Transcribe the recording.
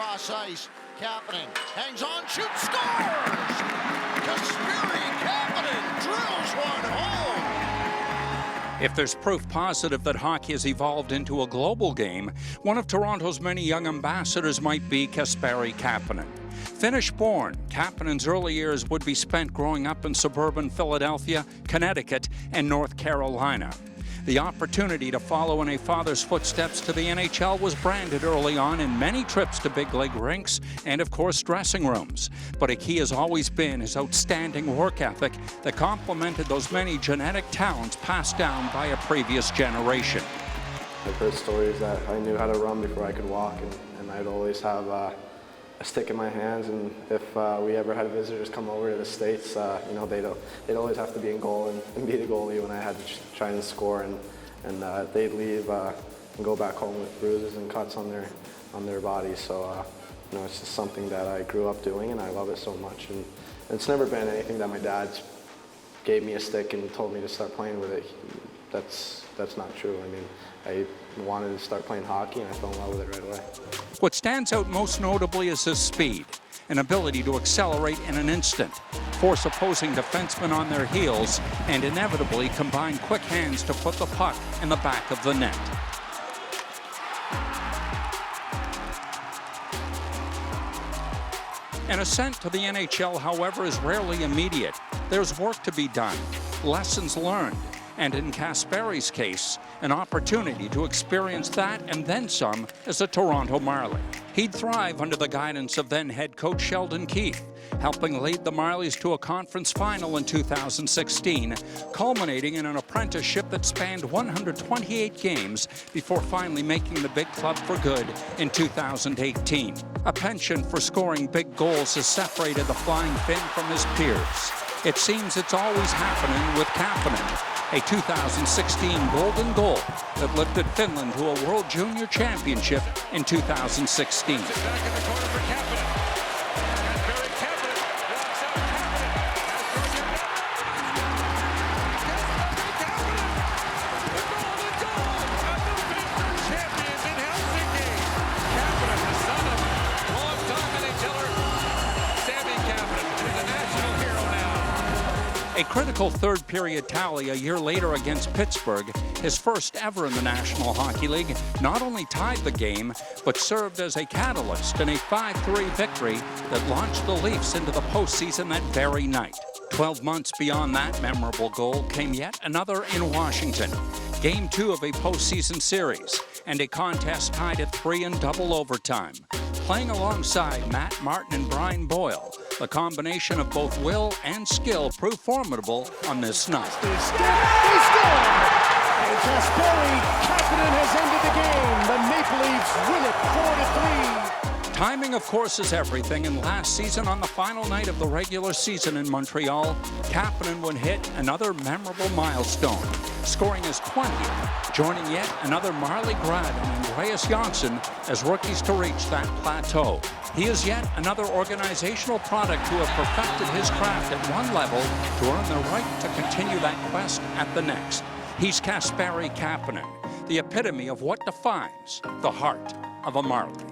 across ice. Kapanen hangs on, shoots, scores! Kasperi Kapanen drills one home! If there's proof positive that hockey has evolved into a global game, one of Toronto's many young ambassadors might be Kasperi Kapanen. Finnish-born, Kapanen's early years would be spent growing up in suburban Philadelphia, Connecticut, and North Carolina. The opportunity to follow in a father's footsteps to the NHL was branded early on in many trips to big league rinks and, of course, dressing rooms. But a key has always been his outstanding work ethic that complemented those many genetic talents passed down by a previous generation. I've heard stories that I knew how to run before I could walk, and I'd always have a stick in my hands, and if we ever had visitors come over to the States, you know, they'd always have to be in goal and be the goalie when I had to try and score, and they'd leave and go back home with bruises and cuts on their bodies. So you know, it's just something that I grew up doing, and I love it so much. And it's never been anything that my dad gave me a stick and told me to start playing with it. That's not true. I mean, I wanted to start playing hockey, and I fell in love with it right away. What stands out most notably is his speed, an ability to accelerate in an instant, force opposing defensemen on their heels, and inevitably combine quick hands to put the puck in the back of the net. An ascent to the NHL, however, is rarely immediate. There's work to be done, lessons learned, and in Kasperi's case, an opportunity to experience that and then some as a Toronto Marlie. He'd thrive under the guidance of then head coach Sheldon Keefe, helping lead the Marlies to a conference final in 2016, culminating in an apprenticeship that spanned 128 games before finally making the big club for good in 2018. A penchant for scoring big goals has separated the Flying Finn from his peers. It seems it's always happening with Kapanen, a 2016 golden goal that lifted Finland to a World Junior Championship in 2016. Back in the corner for Kapanen. Kasperi Kapanen walks out. The golden goal of the Finnish champions in Helsinki. Kapanen, the son of long-time NHLer Sami Kapanen, is a national hero now. A critical third-period tally a year later against Pittsburgh, his first ever in the National Hockey League, not only tied the game, but served as a catalyst in a 5-3 victory that launched the Leafs into the postseason that very night. 12 months beyond that memorable goal came yet another in Washington, Game 2 of a postseason series, and a contest tied at 3 in double overtime. Playing alongside Matt Martin and Brian Boyle, the combination of both will and skill proved formidable on this night. They score! And Kasperi Kapanen has ended the game. The Maple Leafs win it 4-3. Timing, of course, is everything, and last season on the final night of the regular season in Montreal, Kapanen would hit another memorable milestone, scoring his 20th, joining yet another Marlie grad and Andreas Johnsson as rookies to reach that plateau. He is yet another organizational product to have perfected his craft at one level to earn the right to continue that quest at the next. He's Kasperi Kapanen, the epitome of what defines the heart of a Marlie.